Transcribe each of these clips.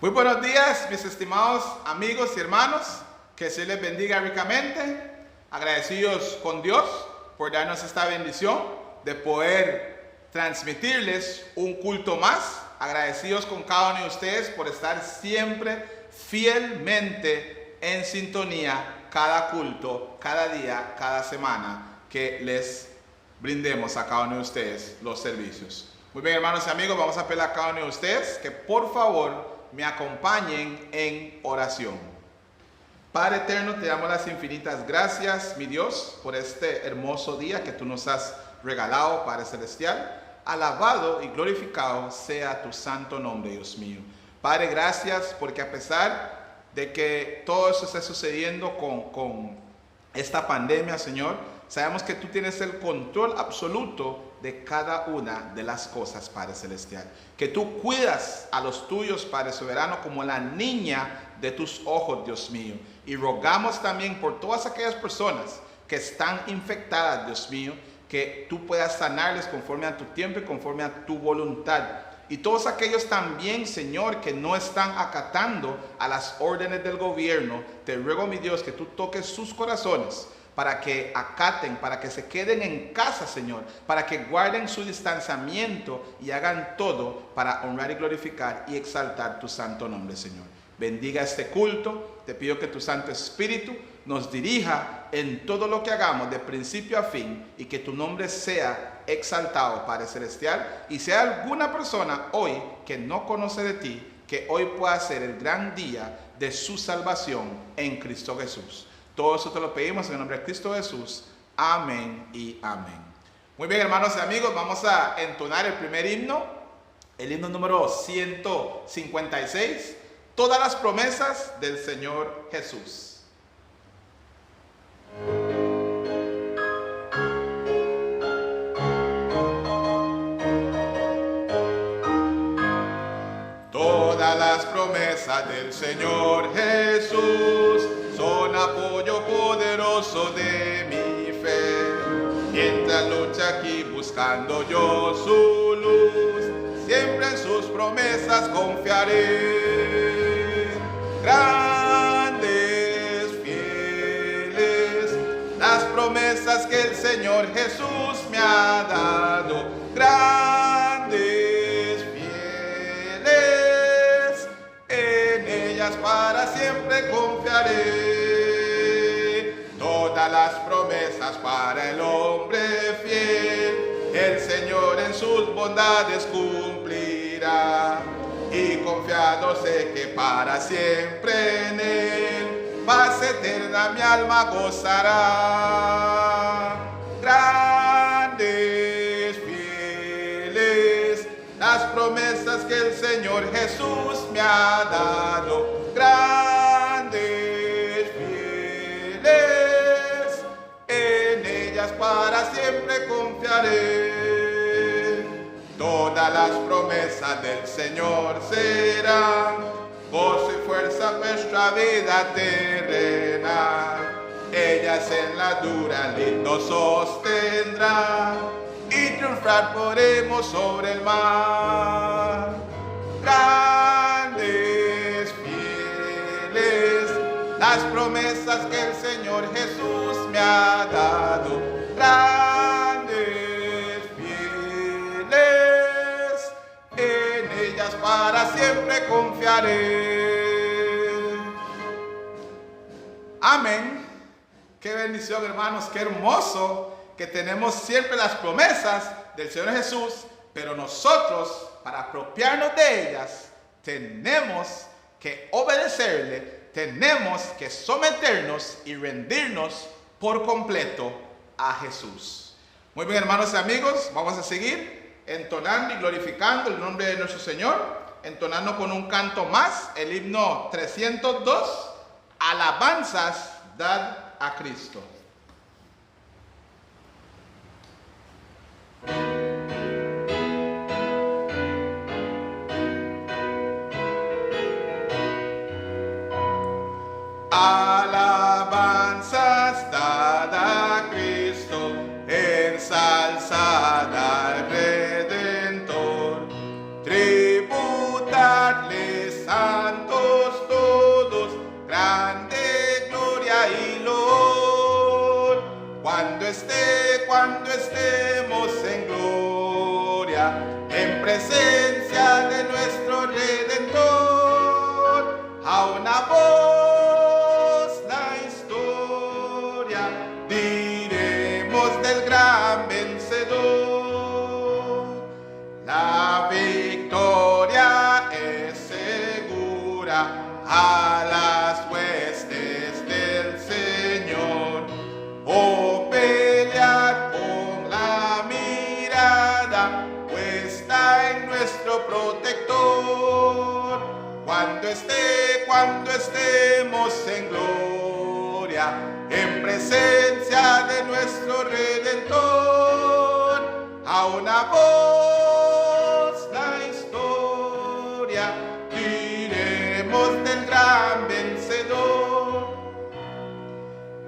Muy buenos días, mis estimados amigos y hermanos. Que se les bendiga ricamente. Agradecidos con Dios por darnos esta bendición de poder transmitirles un culto más. Agradecidos con cada uno de ustedes por estar siempre fielmente en sintonía cada culto, cada día, cada semana que les brindemos a cada uno de ustedes los servicios. Muy bien, hermanos y amigos, vamos a pedir a cada uno de ustedes que por favor me acompañen en oración. Padre eterno, te damos las infinitas gracias, mi Dios, por este hermoso día que tú nos has regalado, Padre celestial. Alabado y glorificado sea tu santo nombre, Dios mío. Padre, gracias porque a pesar de que todo eso esté sucediendo con esta pandemia, Señor, sabemos que tú tienes el control absoluto de cada una de las cosas, Padre celestial. Que tú cuidas a los tuyos, Padre soberano, como la niña de tus ojos, Dios mío. Y rogamos también por todas aquellas personas que están infectadas, Dios mío, que tú puedas sanarles conforme a tu tiempo y conforme a tu voluntad. Y todos aquellos también, Señor, que no están acatando a las órdenes del gobierno, te ruego, mi Dios, que tú toques sus corazones para que acaten, para que se queden en casa, Señor, para que guarden su distanciamiento y hagan todo para honrar y glorificar y exaltar tu santo nombre, Señor. Bendiga este culto, te pido que tu Santo Espíritu nos dirija en todo lo que hagamos de principio a fin y que tu nombre sea exaltado, Padre celestial, y sea alguna persona hoy que no conoce de ti, que hoy pueda ser el gran día de su salvación en Cristo Jesús. Todo eso te lo pedimos en el nombre de Cristo Jesús. Amén y amén. Muy bien, hermanos y amigos, vamos a entonar el primer himno, el himno número 156, todas las promesas del Señor Jesús. Todas las promesas del Señor Jesús son apoyo poderoso de mi fe. Mientras lucha aquí buscando yo su luz, siempre en sus promesas confiaré. Grandes, fieles, las promesas que el Señor Jesús me ha dado. Grandes, fieles, en ellas para siempre confiaré. Todas las promesas para el hombre fiel, el Señor en sus bondades cumplirá. Y confiado sé que para siempre en Él, paz eterna mi alma gozará. Grandes, fieles, las promesas que el Señor Jesús me ha dado. Grandes, fieles, en ellas para siempre confiaré. Todas las promesas del Señor serán gozo y fuerza nuestra vida terrena. Ellas en la dura lid nos sostendrán y triunfar podremos sobre el mar. Grandes, fieles, las promesas que el Señor Jesús me ha dado. Grandes, fieles, en ellas para siempre confiaré. Amén. Qué bendición, hermanos, qué hermoso que tenemos siempre las promesas del Señor Jesús, pero nosotros, para apropiarnos de ellas, tenemos que obedecerle, tenemos que someternos y rendirnos por completo a Jesús. Muy bien, hermanos y amigos, vamos a seguir entonando y glorificando el nombre de nuestro Señor, entonando con un canto más el himno 302, alabanzas dad a Cristo. Alabanzas dad a Cristo, ensalzad al Redentor, tributadle santo gloria, en presencia de nuestro Redentor. A una voz la historia diremos del gran vencedor. La victoria es segura a las huestes del Señor. Oh, pelear con la mirada puesta en nuestro protector. Cuando estemos en gloria, en presencia de nuestro Redentor, a una voz la historia diremos del gran vencedor.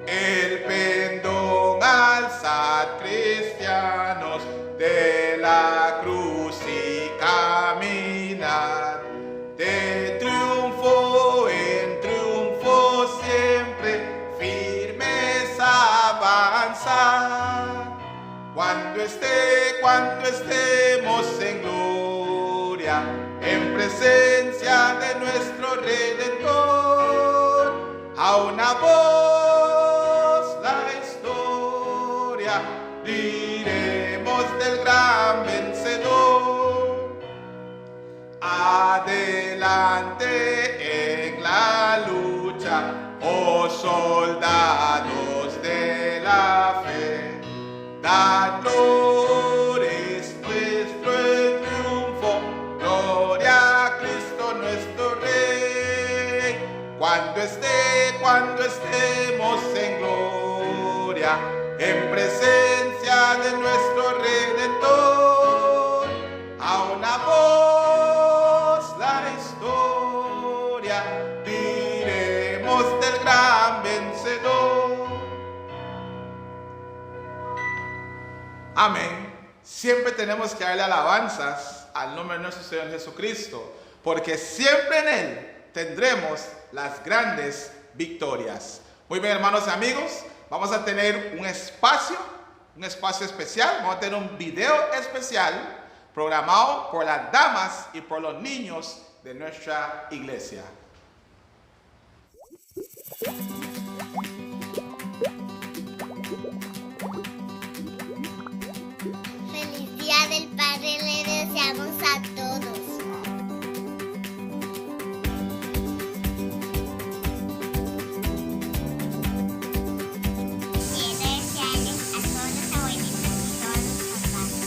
El pendón alzad, cristianos, de la cruz y caminad, de triunfo en triunfo siempre firmes avanzar. Cuando estemos en gloria, en presencia de nuestro Redentor, a una voz la historia diremos del gran vencedor. Adelante en la lucha, oh soldados de la fe, dad gloria es nuestro triunfo, gloria a Cristo nuestro Rey. Cuando estemos en gloria, en presencia de nuestro Redentor, a una voz la historia diremos del gran vencedor. Amén. Siempre tenemos que darle alabanzas al nombre de nuestro Señor Jesucristo, porque siempre en Él tendremos las grandes victorias. Muy bien, hermanos y amigos, vamos a tener un espacio especial, vamos a tener un video especial programado por las damas y por los niños de nuestra iglesia. Feliz Día del Padre le deseamos a todos. Quiero desearles a todos los abuelitos y todos los papás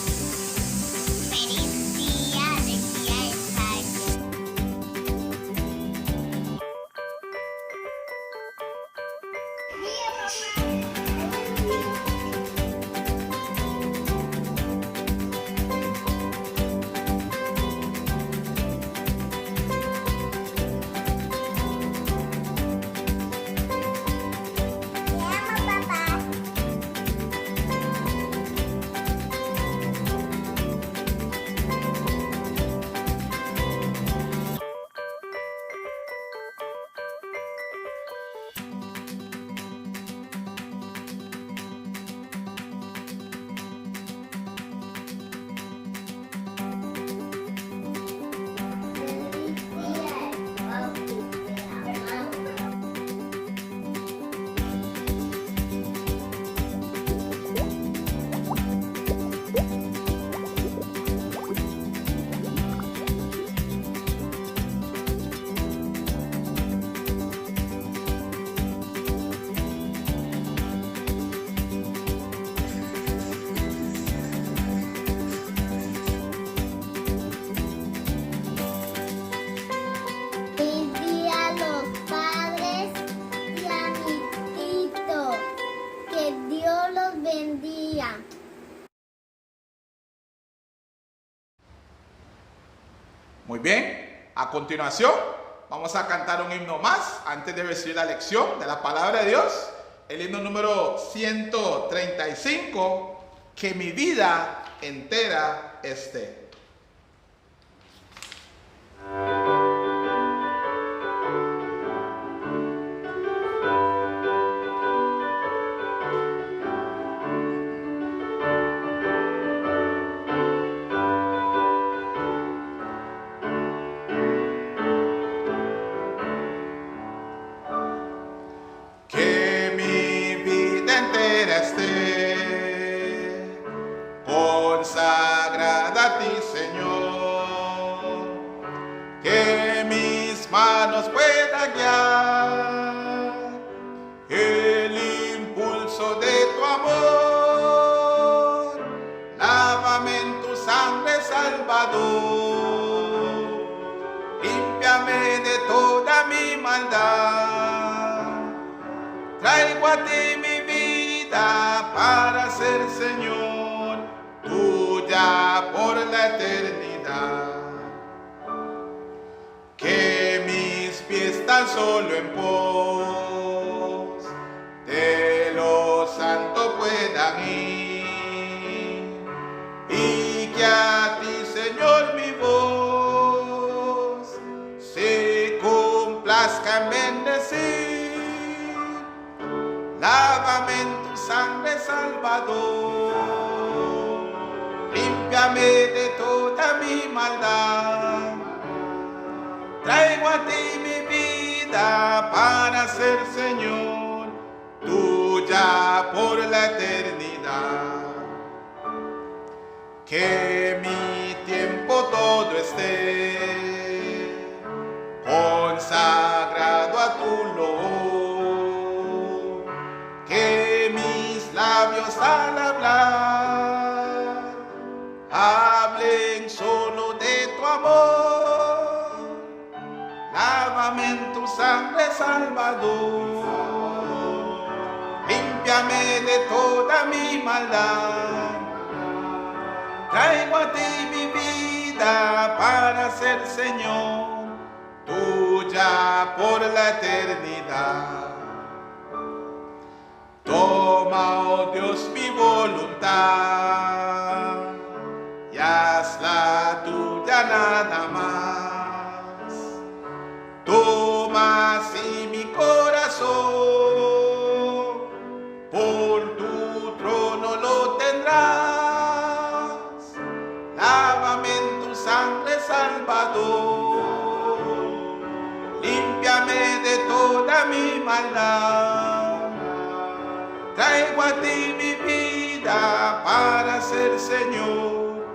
feliz día del Padre. Muy bien, a continuación vamos a cantar un himno más antes de recibir la lección de la palabra de Dios. El himno número 135, que mi vida entera esté. consagrada a ti, Señor, que mis manos puedan guiar el impulso de tu amor. Lávame en tu sangre, Salvador, límpiame de toda mi maldad. Traigo a ti mi vida para ser, Señor, tuya por la eternidad. Que mis pies tan solo en pos de lo santo puedan ir, y que a ti, Señor, mi voz se complazca en bendecir. Lávame en tu sangre, Salvador, límpiame de toda mi maldad. Traigo a ti mi vida para ser, Señor, tuya por la eternidad. Que mi tiempo todo esté consagrado a tu loor. Que mis labios al hablar hablen solo de tu amor. Lávame en tu sangre, Salvador, límpiame de toda mi maldad. Traigo a ti mi vida para ser, Señor, tuya por la eternidad. Toma, oh Dios, mi voluntad y hazla tuya nada más. Toma así mi corazón, por tu trono lo tendrás. Lávame en tu sangre, Salvador, límpiame de toda mi maldad. Traigo a ti mi vida para ser, Señor,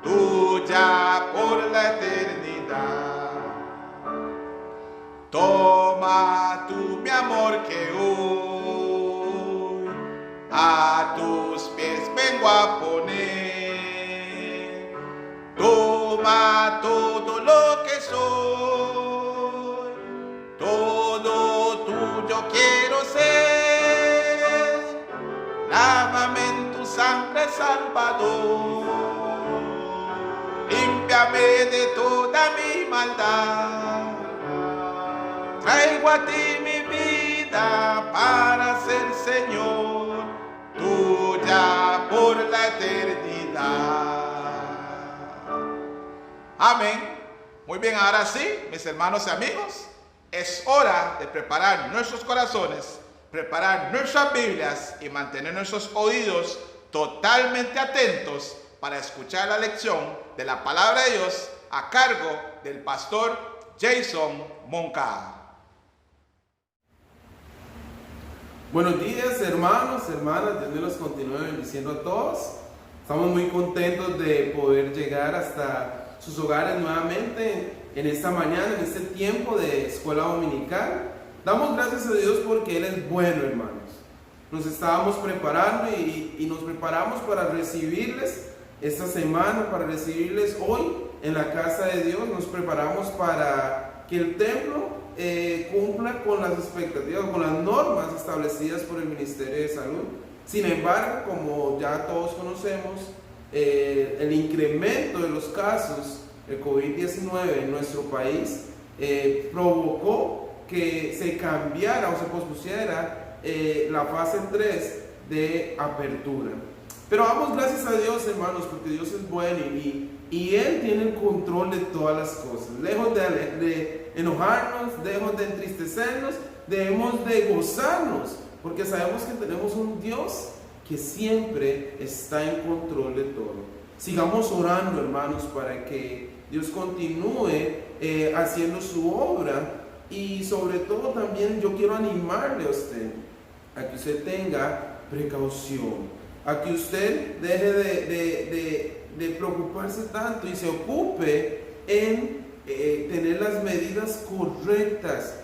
tuya por la eternidad. Toma tú mi amor que hoy a tus pies vengo a poner. Toma todo lo que soy, todo tuyo quiero ser. Lávame en tu sangre, Salvador, límpiame de toda mi maldad. Traigo a ti mi vida para ser, Señor, tuya por la eternidad. Amén. Muy bien, ahora sí, mis hermanos y amigos, es hora de preparar nuestros corazones, preparar nuestras Biblias y mantener nuestros oídos totalmente atentos para escuchar la lección de la palabra de Dios a cargo del pastor Jason Moncada. Buenos días, hermanos, hermanas, Dios los continúe bendiciendo a todos. Estamos muy contentos de poder llegar hasta sus hogares nuevamente en esta mañana, en este tiempo de escuela dominical. Damos gracias a Dios porque Él es bueno, hermanos. Nos estábamos preparando y nos preparamos para recibirles esta semana, para recibirles hoy en la casa de Dios. Nos preparamos para que el templo cumpla con las expectativas, con las normas establecidas por el Ministerio de Salud. Sin embargo, como ya todos conocemos, el incremento de los casos de COVID-19 en nuestro país provocó que se cambiara o se pospusiera la fase 3 de apertura. Pero damos gracias a Dios, hermanos, porque Dios es bueno y Él tiene el control de todas las cosas. Lejos de enojarnos, lejos de entristecernos, debemos de gozarnos, porque sabemos que tenemos un Dios que siempre está en control de todo. Sigamos orando, hermanos, para que Dios continúe haciendo su obra, y sobre todo también yo quiero animarle a usted a que usted tenga precaución. a que usted deje de preocuparse tanto y se ocupe en tener las medidas correctas.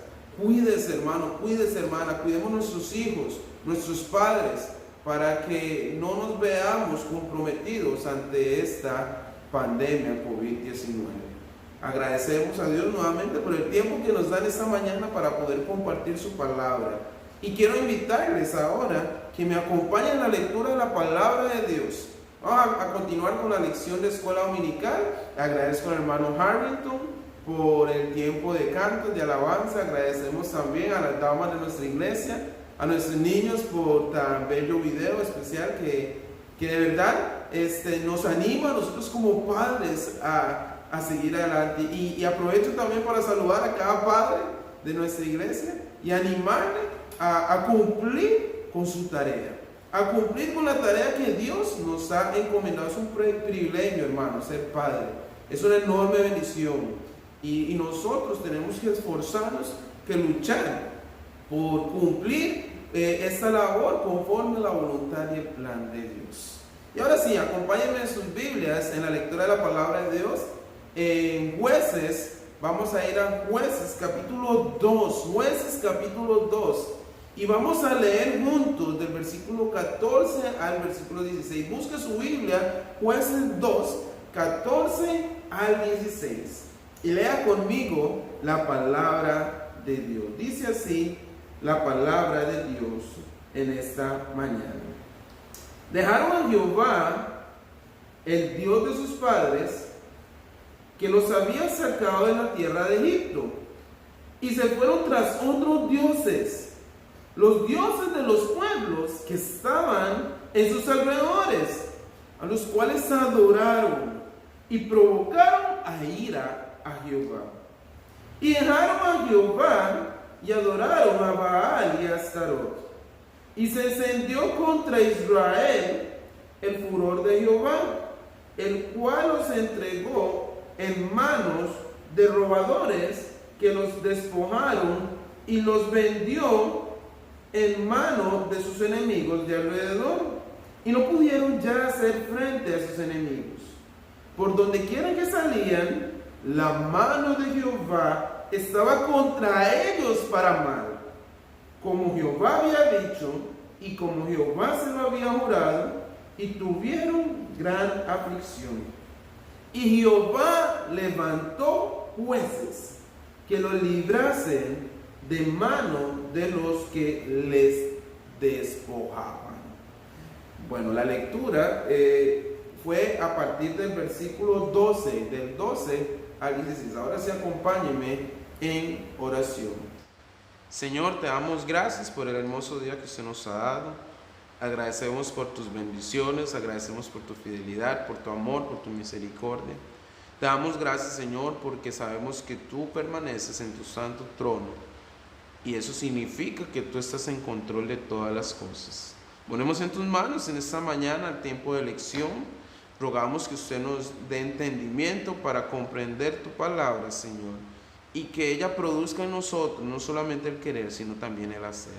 Cuídese, hermano, cuídese, hermana, cuidemos nuestros hijos, nuestros padres, para que no nos veamos comprometidos ante esta pandemia COVID-19. Agradecemos a Dios nuevamente por el tiempo que nos dan esta mañana para poder compartir su palabra. Y quiero invitarles ahora que me acompañen en la lectura de la palabra de Dios. Vamos a continuar con la lección de escuela dominical. Agradezco al hermano Harrington por el tiempo de canto, de alabanza. Agradecemos también a las damas de nuestra iglesia, a nuestros niños por tan bello video especial que de verdad nos anima a nosotros como padres a seguir adelante. Y aprovecho también para saludar a cada padre de nuestra iglesia y animarle a cumplir con su tarea, a cumplir con la tarea que Dios nos ha encomendado. Es un privilegio, hermano, ser padre. Es una enorme bendición. Y nosotros tenemos que esforzarnos, que luchar por cumplir esta labor conforme a la voluntad y el plan de Dios. Y ahora sí, acompáñenme en sus Biblias en la lectura de la palabra de Dios. En Jueces, vamos a ir a Jueces capítulo 2, Jueces capítulo 2. Y vamos a leer juntos del versículo 14 al versículo 16. Busque su Biblia, Jueces 2, 14 al 16. Y lea conmigo la palabra de Dios. Dice así la palabra de Dios en esta mañana. Dejaron a Jehová, el Dios de sus padres, que los había sacado de la tierra de Egipto, y se fueron tras otros dioses, los dioses de los pueblos que estaban en sus alrededores, a los cuales adoraron y provocaron a ira a Jehová. Y dejaron a Jehová y adoraron a Baal y a Astarot. Y se encendió contra Israel el furor de Jehová, el cual los entregó en manos de robadores que los despojaron y los vendió en manos de sus enemigos de alrededor. Y no pudieron ya hacer frente a sus enemigos. Por donde quiera que salían, la mano de Jehová estaba contra ellos para mal, como Jehová había dicho y como Jehová se lo había jurado, y tuvieron gran aflicción. Y Jehová levantó jueces que los librasen de mano de los que les despojaban. Bueno, la lectura fue a partir del versículo 12, del 12 al 16. Ahora sí, acompáñeme en oración. Señor, te damos gracias por el hermoso día que usted nos ha dado. Agradecemos por tus bendiciones, agradecemos por tu fidelidad, por tu amor, por tu misericordia. Te damos gracias, Señor, porque sabemos que tú permaneces en tu santo trono, y eso significa que tú estás en control de todas las cosas. Ponemos en tus manos en esta mañana el tiempo de lección. Rogamos que usted nos dé entendimiento para comprender tu palabra, Señor, y que ella produzca en nosotros no solamente el querer, sino también el hacer.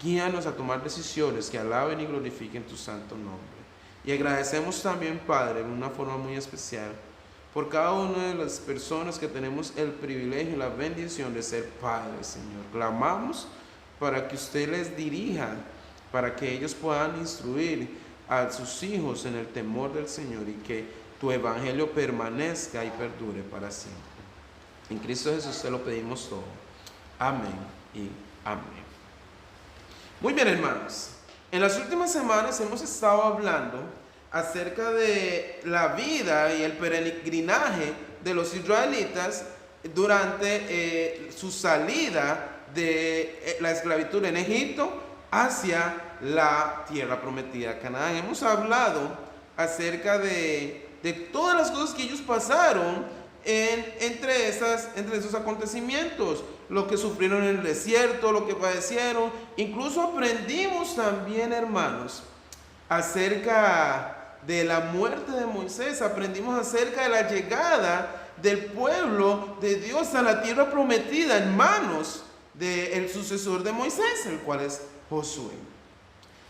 Guíanos a tomar decisiones que alaben y glorifiquen tu santo nombre. Y agradecemos también, Padre, de una forma muy especial, por cada una de las personas que tenemos el privilegio y la bendición de ser padres, Señor. Clamamos para que usted les dirija, para que ellos puedan instruir a sus hijos en el temor del Señor, y que tu evangelio permanezca y perdure para siempre. En Cristo Jesús te lo pedimos todo. Amén y amén. Muy bien, hermanos. En las últimas semanas hemos estado hablando acerca de la vida y el peregrinaje de los israelitas durante su salida de la esclavitud en Egipto hacia la tierra prometida, Canaán. Hemos hablado acerca de todas las cosas que ellos pasaron entre esos acontecimientos, lo que sufrieron en el desierto, lo que padecieron. Incluso aprendimos también, hermanos, acerca de la muerte de Moisés. Aprendimos acerca de la llegada del pueblo de Dios a la tierra prometida en manos del sucesor de Moisés, el cual es Josué.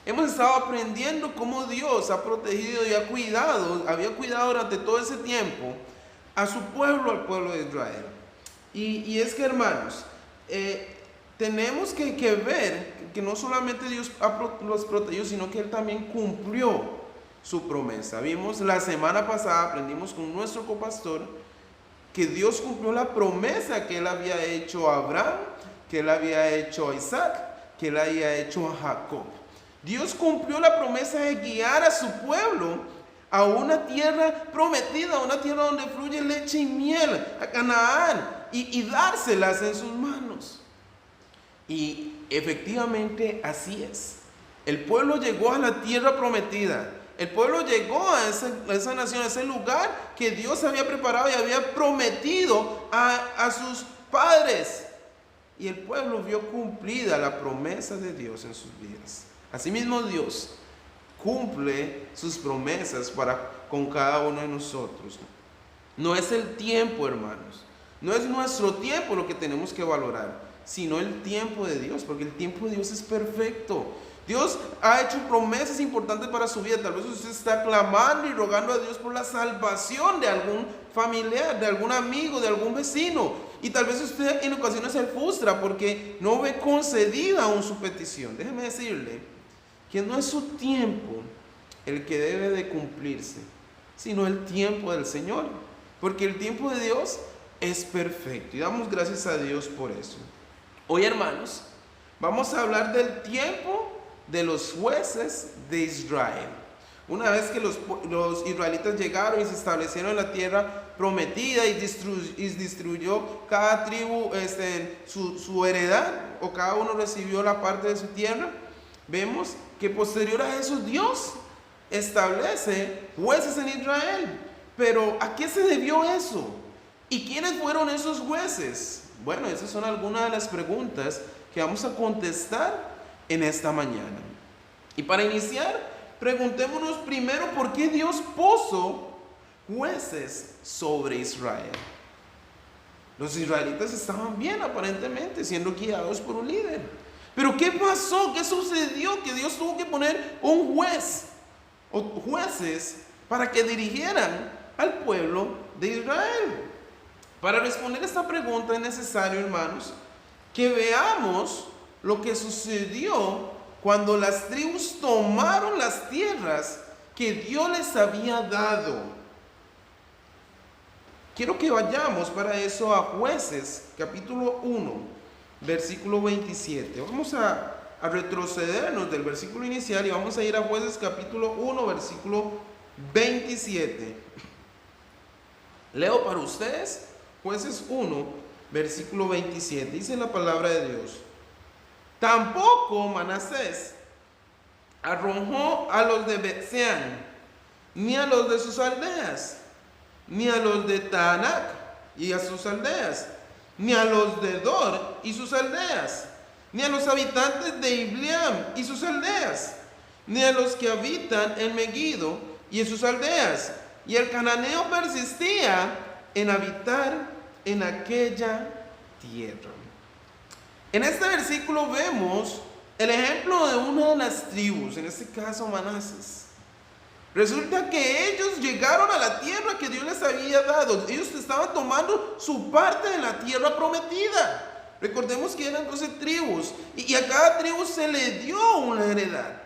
hemos estado aprendiendo cómo Dios ha protegido y había cuidado durante todo ese tiempo a su pueblo, al pueblo de Israel. Y es que, hermanos, tenemos que ver que no solamente Dios los protegió, sino que Él también cumplió su promesa. Vimos la semana pasada, aprendimos con nuestro copastor, que Dios cumplió la promesa que Él había hecho a Abraham, que Él había hecho a Isaac, que Él había hecho a Jacob. Dios cumplió la promesa de guiar a su pueblo a una tierra prometida, a una tierra donde fluye leche y miel, a Canaán, y dárselas en sus manos. Y efectivamente así es. El pueblo llegó a la tierra prometida. El pueblo llegó a esa nación, a ese lugar que Dios había preparado y había prometido a sus padres. Y el pueblo vio cumplida la promesa de Dios en sus vidas. Asimismo, Dios cumple sus promesas con cada uno de nosotros. No es el tiempo, hermanos. No es nuestro tiempo lo que tenemos que valorar, sino el tiempo de Dios, porque el tiempo de Dios es perfecto. Dios ha hecho promesas importantes para su vida. Tal vez usted está clamando y rogando a Dios por la salvación de algún familiar, de algún amigo, de algún vecino. Y tal vez usted en ocasiones se frustra porque no ve concedida aún su petición. Déjeme decirle que no es su tiempo el que debe de cumplirse, sino el tiempo del Señor. Porque el tiempo de Dios es perfecto y damos gracias a Dios por eso. Hoy, hermanos, vamos a hablar del tiempo de los jueces de Israel. Una vez que los israelitas llegaron y se establecieron en la tierra prometida y distribuyó cada tribu su heredad, o cada uno recibió la parte de su tierra, vemos que posterior a eso Dios establece jueces en Israel. Pero ¿a qué se debió eso? ¿Y quiénes fueron esos jueces? Bueno, esas son algunas de las preguntas que vamos a contestar en esta mañana. Y para iniciar, preguntémonos primero por qué Dios puso jueces sobre Israel. Los israelitas estaban bien aparentemente, siendo guiados por un líder. Pero ¿qué pasó? ¿Qué sucedió? Que Dios tuvo que poner un juez o jueces para que dirigieran al pueblo de Israel. Para responder esta pregunta es necesario, hermanos, que veamos lo que sucedió cuando las tribus tomaron las tierras que Dios les había dado. Quiero que vayamos para eso a Jueces, capítulo 1, versículo 27. Vamos a retrocedernos del versículo inicial y vamos a ir a Jueces, capítulo 1, versículo 27. Leo para ustedes Jueces 1, versículo 27. Dice la palabra de Dios: tampoco Manasés arrojó a los de Bet-seán, ni a los de sus aldeas, ni a los de Taanac y a sus aldeas, ni a los de Dor y sus aldeas, ni a los habitantes de Ibleam y sus aldeas, ni a los que habitan en Megiddo y en sus aldeas. Y el cananeo persistía en habitar en aquella tierra. En este versículo vemos el ejemplo de una de las tribus, en este caso Manasés. Resulta que ellos llegaron a la tierra que Dios les había dado. Ellos estaban tomando su parte de la tierra prometida. Recordemos que eran 12 tribus y a cada tribu se le dio una heredad,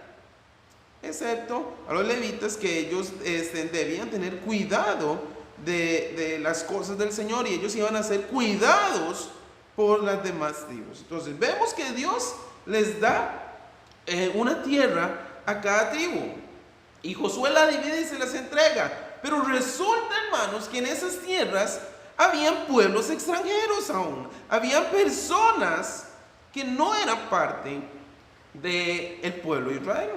excepto a los levitas, que ellos debían tener cuidado de las cosas del Señor, y ellos iban a ser cuidados por las demás tribus. Entonces vemos que Dios les da una tierra a cada tribu, y Josué la divide y se las entrega. Pero resulta, hermanos, que en esas tierras habían pueblos extranjeros aún, habían personas que no eran parte del pueblo de Israel.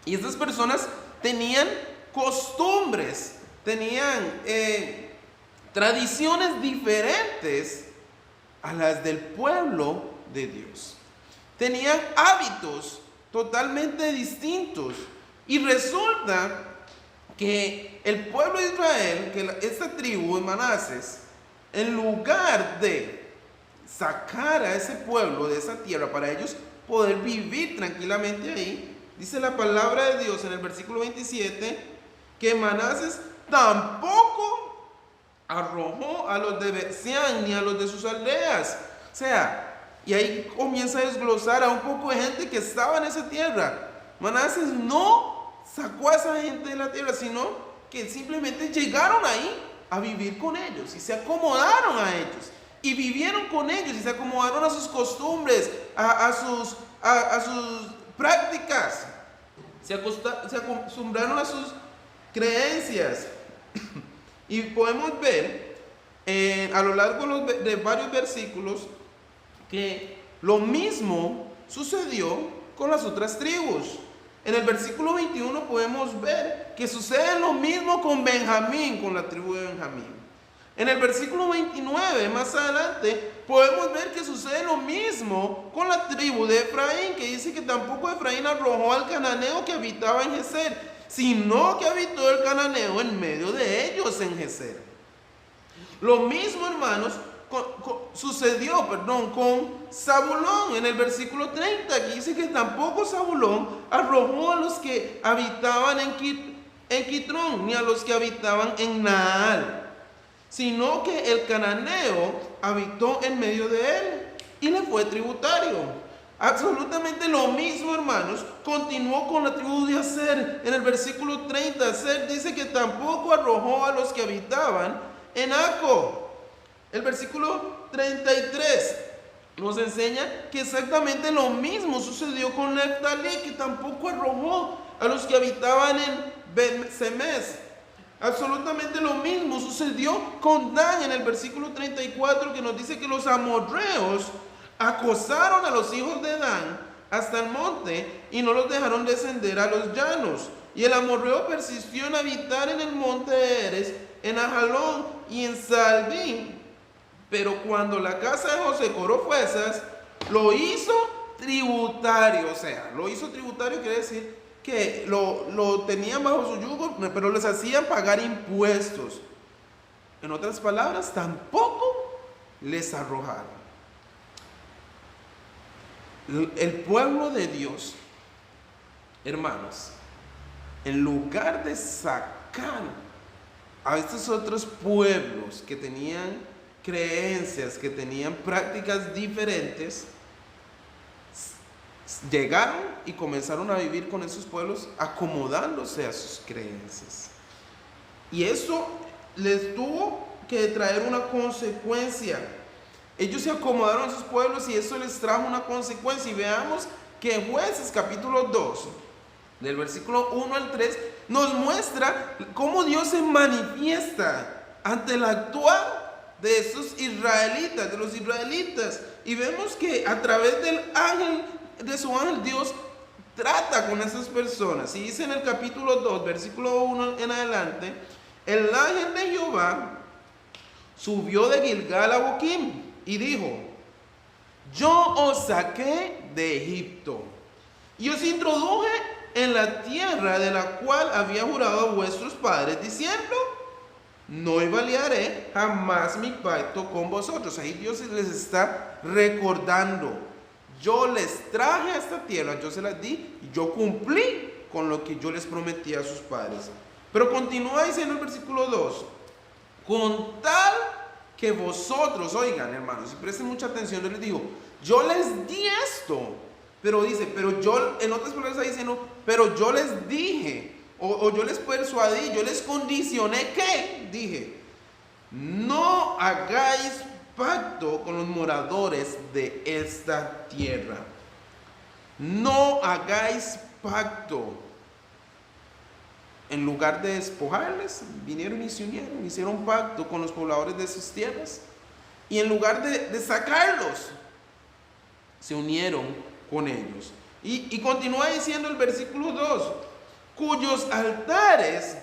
Y estas personas tenían costumbres, tenían tradiciones diferentes a las del pueblo de Dios. Tenían hábitos totalmente distintos. Y resulta que el pueblo de Israel, que esta tribu de Manasés, en lugar de sacar a ese pueblo de esa tierra para ellos poder vivir tranquilamente ahí, dice la palabra de Dios en el versículo 27, que Manases tampoco arrojó a los de Bet-seán ni a los de sus aldeas. O sea, y ahí comienza a desglosar a un poco de gente que estaba en esa tierra. Manases no sacó a esa gente de la tierra, sino que simplemente llegaron ahí a vivir con ellos y se acomodaron a ellos y vivieron con ellos y se acomodaron a sus costumbres, a sus prácticas, se acostumbraron a sus creencias. Y podemos ver a lo largo de varios versículos que lo mismo sucedió con las otras tribus. En el versículo 21 podemos ver que sucede lo mismo con Benjamín, con la tribu de Benjamín. En el versículo 29, más adelante, podemos ver que sucede lo mismo con la tribu de Efraín, que dice que tampoco Efraín arrojó al cananeo que habitaba en Geser, sino que habitó el cananeo en medio de ellos en Geser. Lo mismo, hermanos, sucedió con Zabulón en el versículo 30, que dice que tampoco Zabulón arrojó a los que habitaban en Quitrón, ni a los que habitaban en Naal, sino que el cananeo habitó en medio de él y le fue tributario. Absolutamente lo mismo, hermanos, continuó con la tribu de Aser. En el versículo 30, Aser dice que tampoco arrojó a los que habitaban en Aco. El versículo 33 nos enseña que exactamente lo mismo sucedió con Neftalí, que tampoco arrojó a los que habitaban en Bet-semes. Absolutamente lo mismo sucedió con Dan en el versículo 34, que nos dice que los amorreos acosaron a los hijos de Dan hasta el monte y no los dejaron descender a los llanos. Y el amorreo persistió en habitar en el monte de Eres, en Ajalón y en Salbín. Pero cuando la casa de José cobró fuerzas, lo hizo tributario. O sea, lo hizo tributario quiere decir que lo tenían bajo su yugo, pero les hacían pagar impuestos. En otras palabras, tampoco les arrojaron. El pueblo de Dios, hermanos, en lugar de sacar a estos otros pueblos que tenían creencias, que tenían prácticas diferentes, llegaron y comenzaron a vivir con esos pueblos acomodándose a sus creencias. Y eso les tuvo que traer una consecuencia. Ellos se acomodaron a sus pueblos y eso les trajo una consecuencia. Y veamos que en Jueces capítulo 2, del versículo 1 al 3, nos muestra cómo Dios se manifiesta ante el actuar de esos israelitas, de los israelitas. Y vemos que a través del ángel, de su ángel, Dios trata con esas personas. Y dice en el capítulo 2, versículo 1 en adelante: el ángel de Jehová subió de Gilgal a Boquim y dijo: yo os saqué de Egipto y os introduje en la tierra de la cual había jurado a vuestros padres, diciendo: no invalidaré jamás mi pacto con vosotros. Ahí Dios les está recordando: yo les traje a esta tierra, yo se las di y yo cumplí con lo que yo les prometí a sus padres. Pero continúa diciendo el versículo 2: con tal que vosotros, oigan, hermanos, y presten mucha atención, les digo, yo les di esto, pero dice, pero yo, en otras palabras está diciendo, pero yo les dije, o yo les persuadí, yo les condicioné que, dije, no hagáis pacto con los moradores de esta tierra. No hagáis pacto. En lugar de despojarles, vinieron y se unieron, hicieron pacto con los pobladores de sus tierras. Y en lugar de sacarlos, se unieron con ellos. Y continúa diciendo el versículo 2: cuyos altares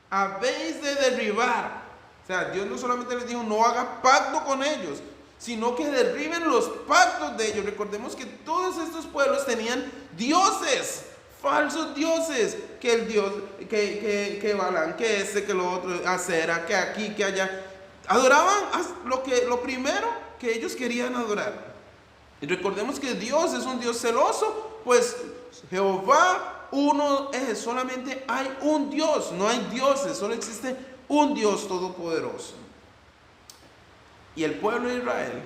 habéis de derribar. O sea, Dios no solamente les dijo no haga pacto con ellos, sino que derriben los pactos de ellos. Recordemos que todos estos pueblos tenían dioses, falsos dioses, que el Dios, que Balán, que ese, que lo otro, Acera, que aquí, que allá. Adoraban lo primero que ellos querían adorar. Y recordemos que Dios es un Dios celoso, pues Jehová uno es, solamente hay un Dios, no hay dioses, solo existe un Dios todopoderoso. Y el pueblo de Israel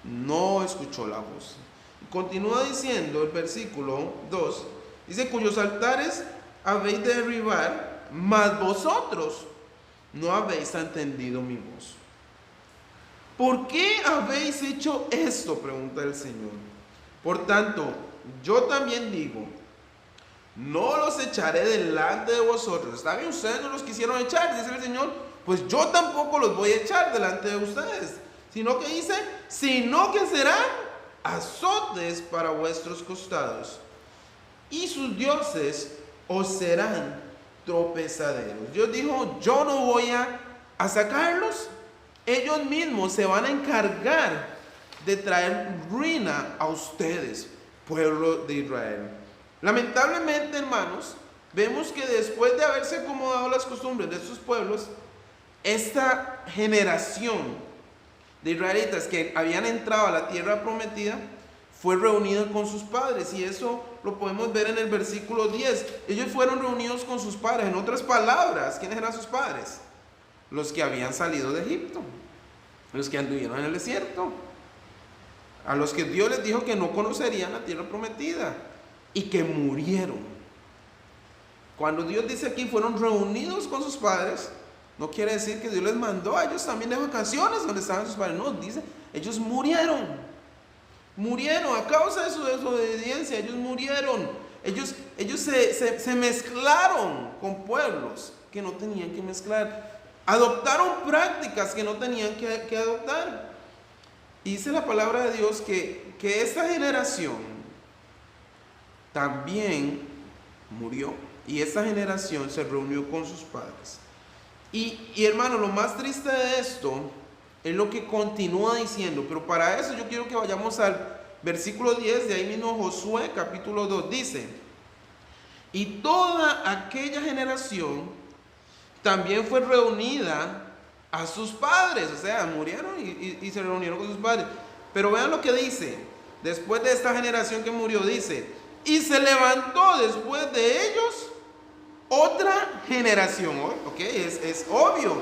no escuchó la voz. Continúa diciendo el versículo 2, dice: cuyos altares habéis de derribar, mas vosotros no habéis entendido mi voz. ¿Por qué habéis hecho esto?, pregunta el Señor. Por tanto, yo también digo, no los echaré delante de vosotros. Está bien, ustedes no los quisieron echar, dice el Señor, pues yo tampoco los voy a echar delante de ustedes. Sino que dice, sino que serán azotes para vuestros costados, y sus dioses os serán tropezaderos. Dios dijo, yo no voy a sacarlos. Ellos mismos se van a encargar de traer ruina a ustedes, pueblo de Israel. Lamentablemente, hermanos, vemos que después de haberse acomodado las costumbres de estos pueblos, esta generación de israelitas que habían entrado a la tierra prometida fue reunida con sus padres, y eso lo podemos ver en el versículo 10. Ellos fueron reunidos con sus padres. En otras palabras, ¿quiénes eran sus padres? Los que habían salido de Egipto, los que anduvieron en el desierto, a los que Dios les dijo que no conocerían la tierra prometida y que murieron. Cuando Dios dice aquí fueron reunidos con sus padres, no quiere decir que Dios les mandó a ellos también de vacaciones donde estaban sus padres. No, dice, ellos murieron a causa de su desobediencia. Ellos murieron. Ellos se mezclaron con pueblos que no tenían que mezclar. Adoptaron prácticas que no tenían que adoptar. Y dice la palabra de Dios que esta generación también murió. Y esta generación se reunió con sus padres. Y hermano, lo más triste de esto es lo que continúa diciendo. Pero para eso yo quiero que vayamos al versículo 10, de ahí mismo Josué capítulo 2. Dice, y toda aquella generación también fue reunida a sus padres. O sea, murieron y se reunieron con sus padres. Pero vean lo que dice. Después de esta generación que murió, dice, y se levantó después de ellos otra generación. ¿Ok? Es obvio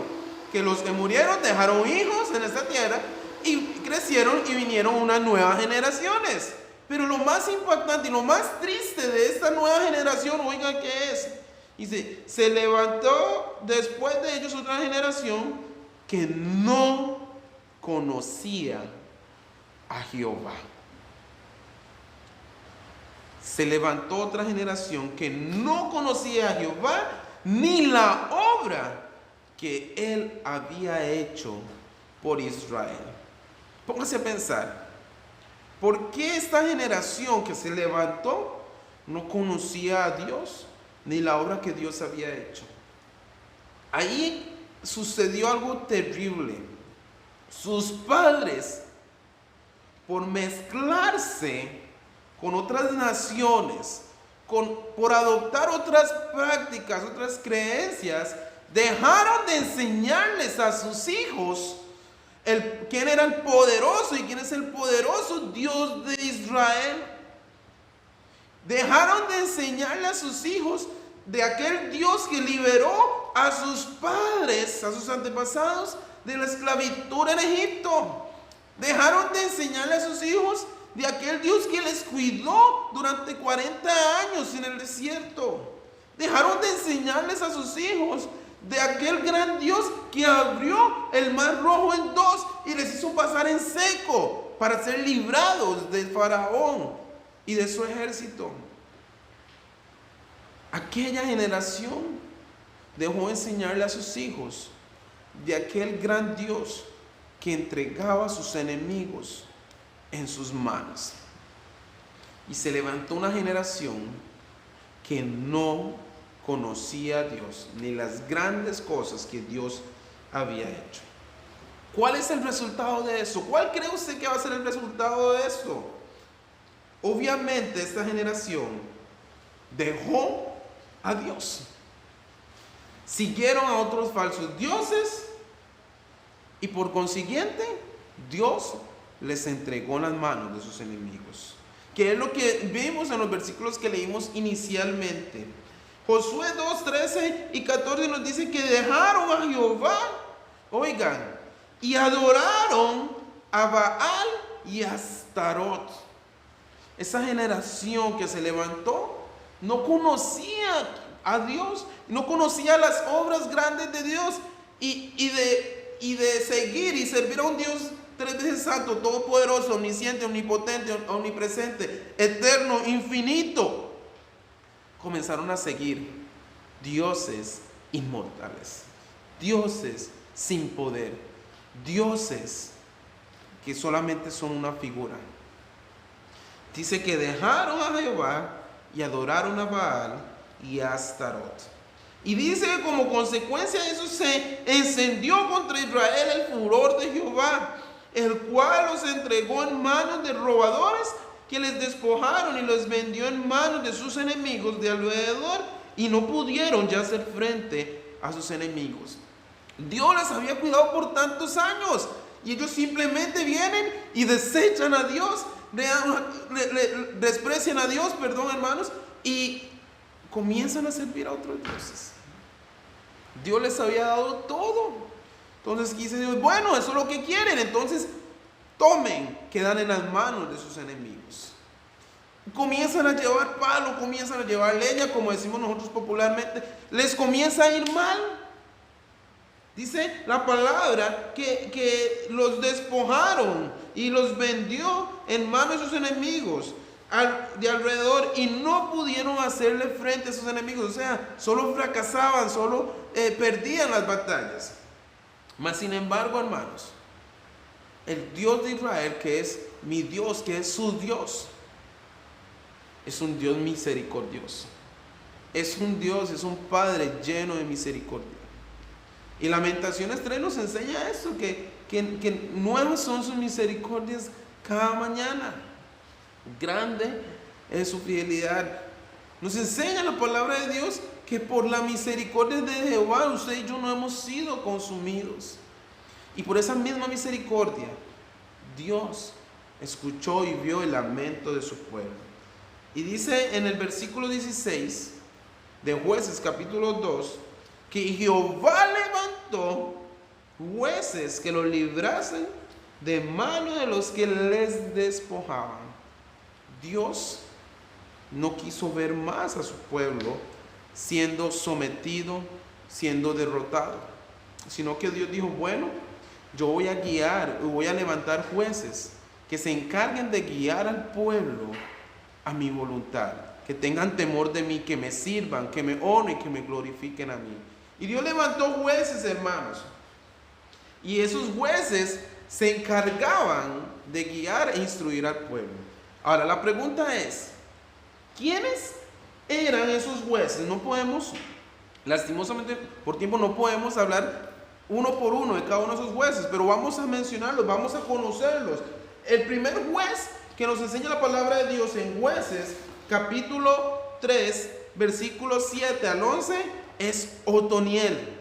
que los que murieron dejaron hijos en esta tierra y crecieron y vinieron unas nuevas generaciones. Pero lo más impactante y lo más triste de esta nueva generación, oigan qué es. Dice, se levantó después de ellos otra generación que no conocía a Jehová. Se levantó otra generación que no conocía a Jehová ni la obra que él había hecho por Israel. Póngase a pensar, ¿por qué esta generación que se levantó no conocía a Dios ni la obra que Dios había hecho? Ahí sucedió algo terrible. Sus padres, por mezclarse con otras naciones, por adoptar otras prácticas, otras creencias, dejaron de enseñarles a sus hijos quién era el poderoso y quién es el poderoso Dios de Israel. Dejaron de enseñarle a sus hijos de aquel Dios que liberó a sus padres, a sus antepasados, de la esclavitud en Egipto. Dejaron de enseñarle a sus hijos de aquel Dios que les cuidó durante 40 años en el desierto. Dejaron de enseñarles a sus hijos de aquel gran Dios que abrió el mar rojo en dos y les hizo pasar en seco para ser librados del faraón y de su ejército. Aquella generación dejó de enseñarle a sus hijos de aquel gran Dios que entregaba a sus enemigos en sus manos. Y se levantó una generación que no conocía a Dios ni las grandes cosas que Dios había hecho. ¿Cuál es el resultado de eso? ¿Cuál cree usted que va a ser el resultado de esto? Obviamente esta generación dejó a Dios. Siguieron a otros falsos dioses y por consiguiente Dios les entregó en las manos de sus enemigos. que es lo que vimos en los versículos que leímos inicialmente. Josué 2, 13 y 14 nos dice que dejaron a Jehová, oigan, y adoraron a Baal y a Astarot. Esa generación que se levantó no conocía a Dios, no conocía las obras grandes de Dios, y de seguir y servir a un Dios tres veces santo, todopoderoso, omnisciente, omnipotente, omnipresente, eterno, infinito. Comenzaron a seguir dioses inmortales, dioses sin poder, dioses que solamente son una figura. Dice que dejaron a Jehová y adoraron a Baal y a Astarot. Y dice que como consecuencia de eso se encendió contra Israel el furor de Jehová, el cual los entregó en manos de robadores que les despojaron y los vendió en manos de sus enemigos de alrededor, y no pudieron ya hacer frente a sus enemigos. Dios les había cuidado por tantos años y ellos simplemente vienen y desechan a Dios, desprecian a Dios, hermanos, y comienzan a servir a otros dioses. Dios les había dado todo. Entonces dice Dios, bueno, eso es lo que quieren, entonces tomen, quedan en las manos de sus enemigos. Comienzan a llevar palo, comienzan a llevar leña, como decimos nosotros popularmente, les comienza a ir mal. Dice la palabra que los despojaron y los vendió en manos de sus enemigos de alrededor, y no pudieron hacerle frente a sus enemigos. O sea, solo fracasaban, solo perdían las batallas. Mas sin embargo, hermanos, el Dios de Israel, que es mi Dios, que es su Dios, es un Dios misericordioso. Es un Dios, es un Padre lleno de misericordia. Y Lamentaciones 3 nos enseña eso, que nuevas son sus misericordias cada mañana. Grande es su fidelidad. Nos enseña la palabra de Dios que por la misericordia de Jehová usted y yo no hemos sido consumidos. Y por esa misma misericordia Dios escuchó y vio el lamento de su pueblo. Y dice en el versículo 16 de Jueces capítulo 2 que Jehová levantó jueces que los librasen de mano de los que les despojaban. Dios no quiso ver más a su pueblo siendo sometido, siendo derrotado, sino que Dios dijo, bueno, yo voy a guiar, voy a levantar jueces que se encarguen de guiar al pueblo a mi voluntad, que tengan temor de mí, que me sirvan, que me honren, que me glorifiquen a mí. Y Dios levantó jueces, hermanos, y esos jueces se encargaban de guiar e instruir al pueblo. Ahora la pregunta es, ¿quiénes eran esos jueces? No podemos, lastimosamente por tiempo no podemos hablar uno por uno de cada uno de esos jueces, pero vamos a mencionarlos, vamos a conocerlos. El primer juez que nos enseña la palabra de Dios en Jueces capítulo 3 versículos 7 al 11 es Otoniel.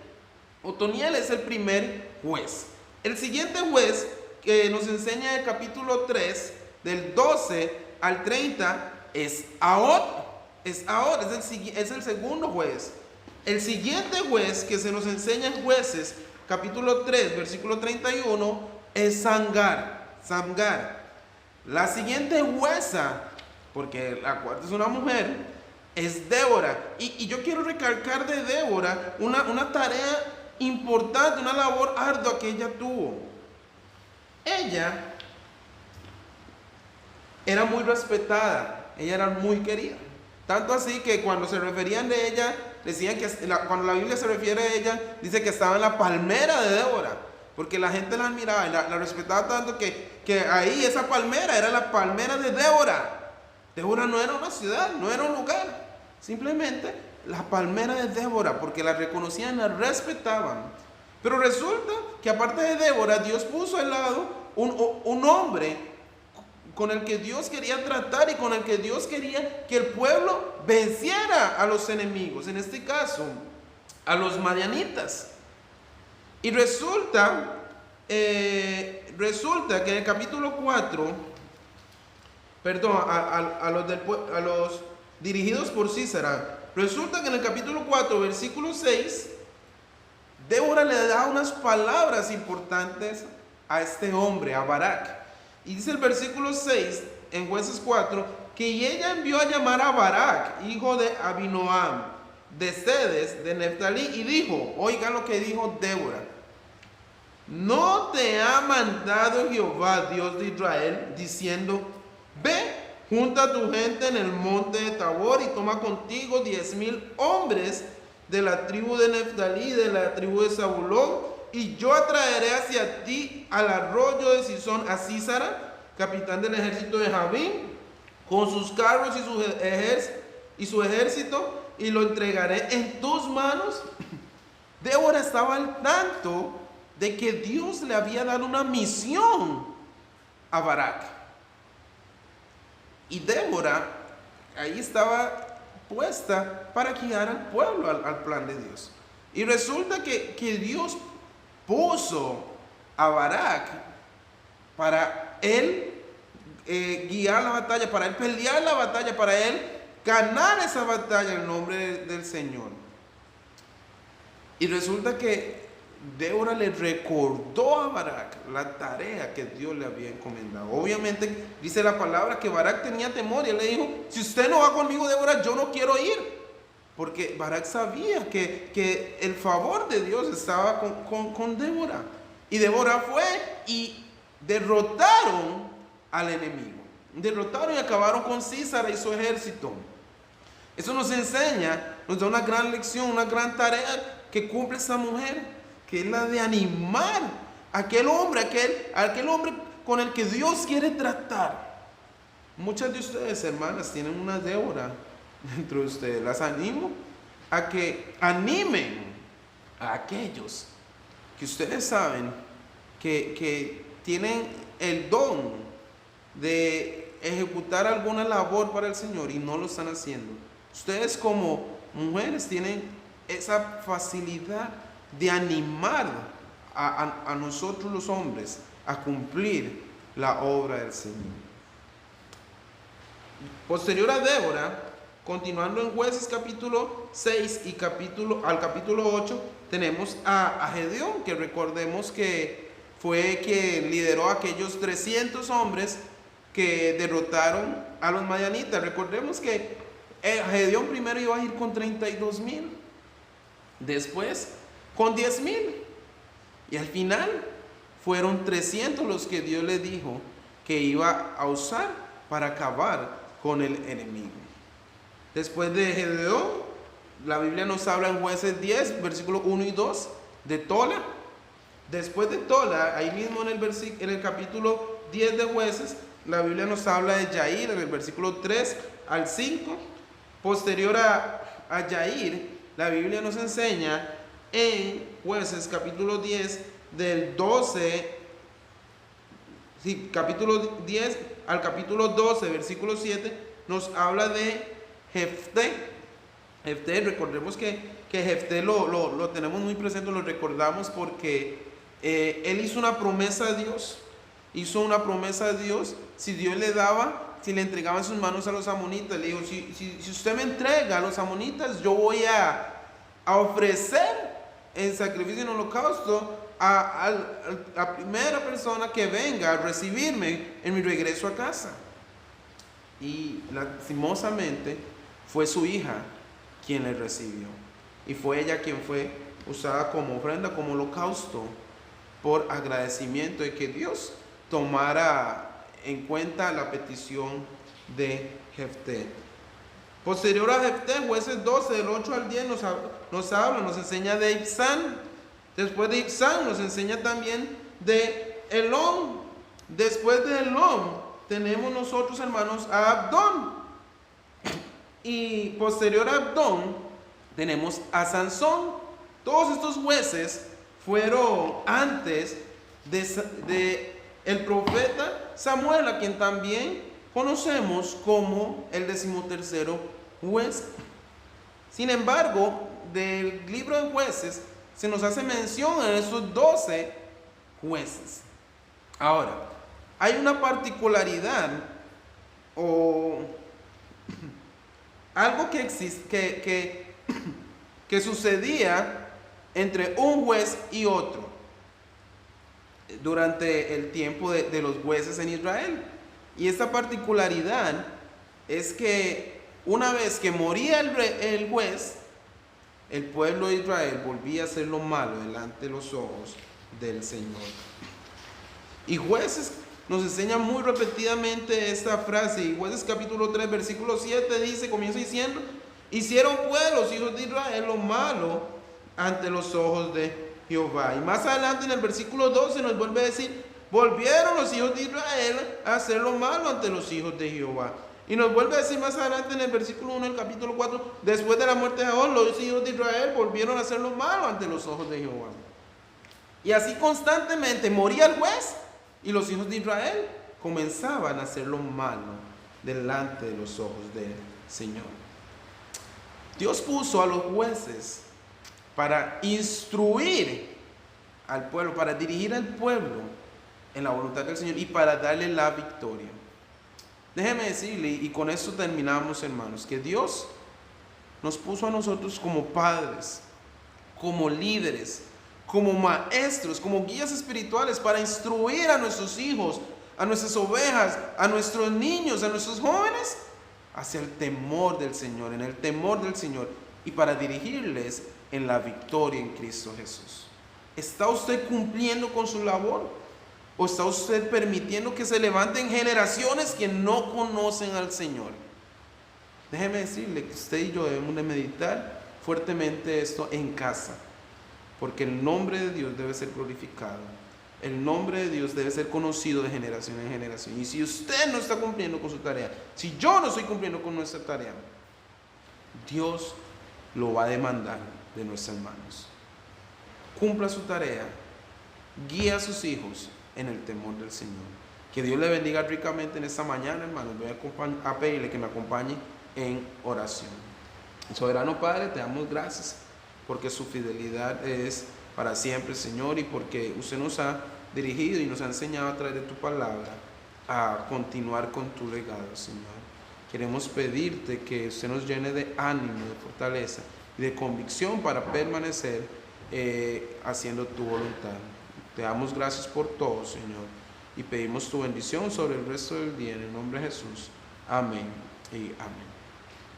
Otoniel es el primer juez. El siguiente juez que nos enseña el capítulo 3 del 12 al 30 es Ahod. Es el segundo juez. El siguiente juez que se nos enseña en Jueces capítulo 3 versículo 31 es Samgar. La siguiente jueza, porque la cuarta es una mujer, es Débora. Y yo quiero recalcar de Débora una tarea importante, una labor ardua que ella tuvo. Ella era muy respetada, ella era muy querida. Tanto así que cuando se referían de ella, decían que cuando la Biblia se refiere a ella, dice que estaba en la palmera de Débora, porque la gente la admiraba y la respetaba tanto que ahí esa palmera era la palmera de Débora. Débora no era una ciudad, no era un lugar, simplemente la palmera de Débora, porque la reconocían, la respetaban. Pero resulta que aparte de Débora, Dios puso al lado un hombre con el que Dios quería tratar y con el que Dios quería que el pueblo venciera a los enemigos, en este caso a los madianitas. Y resulta que en el capítulo 4 perdón, a los dirigidos por Sísara. Resulta que en el capítulo 4, versículo 6, Débora le da unas palabras importantes a este hombre, a Barak. Y dice el versículo 6 en Jueces 4, que ella envió a llamar a Barak, hijo de Abinoam, de Cedes, de Neftalí, y dijo, oigan lo que dijo Débora: ¿no te ha mandado Jehová, Dios de Israel, diciendo, ve, junta a tu gente en el monte de Tabor y toma contigo 10,000 hombres de la tribu de Neftalí, de la tribu de Zabulón, y yo atraeré hacia ti al arroyo de Sison a Sísara, capitán del ejército de Jabín, con sus carros y su ejército, y lo entregaré en tus manos? Débora estaba al tanto de que Dios le había dado una misión a Barak. Y Débora ahí estaba puesta para guiar al pueblo al plan de Dios. Y resulta que Dios puso a Barak para él guiar la batalla, para él pelear la batalla, para él ganar esa batalla en el nombre del Señor. Y resulta que Débora le recordó a Barak la tarea que Dios le había encomendado. Obviamente dice la palabra que Barak tenía temor y él le dijo, si usted no va conmigo, Débora, yo no quiero ir. Porque Barak sabía que el favor de Dios estaba con Débora. Y Débora fue y derrotaron al enemigo. Derrotaron y acabaron con Sísara y su ejército. Eso nos enseña, nos da una gran lección, una gran tarea que cumple esta mujer, que es la de animar a aquel hombre con el que Dios quiere tratar. Muchas de ustedes, hermanas, tienen una Débora dentro de ustedes. Las animo a que animen a aquellos que ustedes saben que tienen el don de ejecutar alguna labor para el Señor y no lo están haciendo. Ustedes como mujeres tienen esa facilidad de animar a nosotros los hombres a cumplir la obra del Señor. Posterior a Débora, continuando en Jueces capítulo 6 y al capítulo 8, tenemos a Gedeón, que recordemos que fue quien lideró a aquellos 300 hombres que derrotaron a los madianitas. Recordemos que Gedeón primero iba a ir con 32,000, después con 10,000, y al final fueron 300 los que Dios le dijo que iba a usar para acabar con el enemigo. Después de Gedeón, la Biblia nos habla en Jueces 10, versículos 1 y 2, de Tola. Después de Tola, ahí mismo en el capítulo 10 de Jueces, la Biblia nos habla de Yair, en el versículo 3 al 5. Posterior a Yair, la Biblia nos enseña en Jueces capítulo 10, del 12, capítulo 10 al capítulo 12, versículo 7, nos habla de Jefté. Jefté, recordemos que Jefté lo tenemos muy presente, lo recordamos porque él hizo una promesa a Dios. Si Dios le daba, si le entregaba en sus manos a los amonitas, le dijo, si usted me entrega a los amonitas, yo voy a ofrecer en sacrificio en holocausto a la primera persona que venga a recibirme en mi regreso a casa. Y lastimosamente fue su hija quien le recibió, y fue ella quien fue usada como ofrenda, como holocausto, por agradecimiento de que Dios tomara en cuenta la petición de Jefté. Posterior a Jefté, Jueces 12, del 8 al 10 nos enseña de Ibzán. Después de Ibzán nos enseña también de Elón. Después de Elón tenemos nosotros, hermanos, a Abdón. Y posterior a Abdón tenemos a Sansón. Todos estos jueces fueron antes de el profeta Samuel, a quien también conocemos como el 13º juez. Sin embargo, del libro de Jueces se nos hace mención en esos 12 jueces. Ahora, hay una particularidad o algo que que sucedía entre un juez y otro durante el tiempo de los jueces en Israel. Y esta particularidad es que una vez que moría el juez, el pueblo de Israel volvía a hacer lo malo delante de los ojos del Señor. Y Jueces nos enseña muy repetidamente esta frase. Y Jueces capítulo 3 versículo 7 dice, comienza diciendo: hicieron pues los hijos de Israel lo malo ante los ojos de Jehová. Y más adelante en el versículo 12 nos vuelve a decir: volvieron los hijos de Israel a hacer lo malo ante los hijos de Jehová. Y nos vuelve a decir más adelante en el versículo 1 del capítulo 4: después de la muerte de Ahab, los hijos de Israel volvieron a hacer lo malo ante los ojos de Jehová. Y así constantemente moría el juez y los hijos de Israel comenzaban a hacer lo malo delante de los ojos del Señor. Dios puso a los jueces para instruir al pueblo, para dirigir al pueblo en la voluntad del Señor y para darle la victoria. Déjeme decirle, y con esto terminamos, hermanos, que Dios nos puso a nosotros como padres, como líderes, como maestros, como guías espirituales para instruir a nuestros hijos, a nuestras ovejas, a nuestros niños, a nuestros jóvenes hacia el temor del Señor, en el temor del Señor, y para dirigirles en la victoria en Cristo Jesús. ¿Está usted cumpliendo con su labor? ¿O está usted permitiendo que se levanten generaciones que no conocen al Señor? Déjeme decirle que usted y yo debemos de meditar fuertemente esto en casa, porque el nombre de Dios debe ser glorificado. El nombre de Dios debe ser conocido de generación en generación. Y si usted no está cumpliendo con su tarea, si yo no estoy cumpliendo con nuestra tarea, Dios lo va a demandar de nuestras manos. Cumpla su tarea, guía a sus hijos en el temor del Señor. Que Dios le bendiga ricamente en esta mañana, hermanos. Voy a pedirle que me acompañe en oración. Soberano Padre, te damos gracias porque su fidelidad es para siempre, Señor, y porque usted nos ha dirigido y nos ha enseñado a través de tu palabra a continuar con tu legado, Señor. Queremos pedirte que usted nos llene de ánimo, de fortaleza y de convicción para permanecer haciendo tu voluntad. Te damos gracias por todo, Señor, y pedimos tu bendición sobre el resto del día, en el nombre de Jesús. Amén y amén.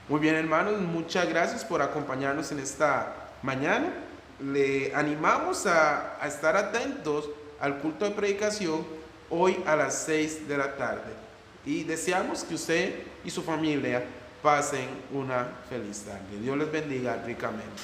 Muy bien, hermanos, muchas gracias por acompañarnos en esta mañana. Le animamos a estar atentos al culto de predicación hoy a las 6 de la tarde. Y deseamos que usted y su familia pasen una feliz tarde. Dios les bendiga ricamente.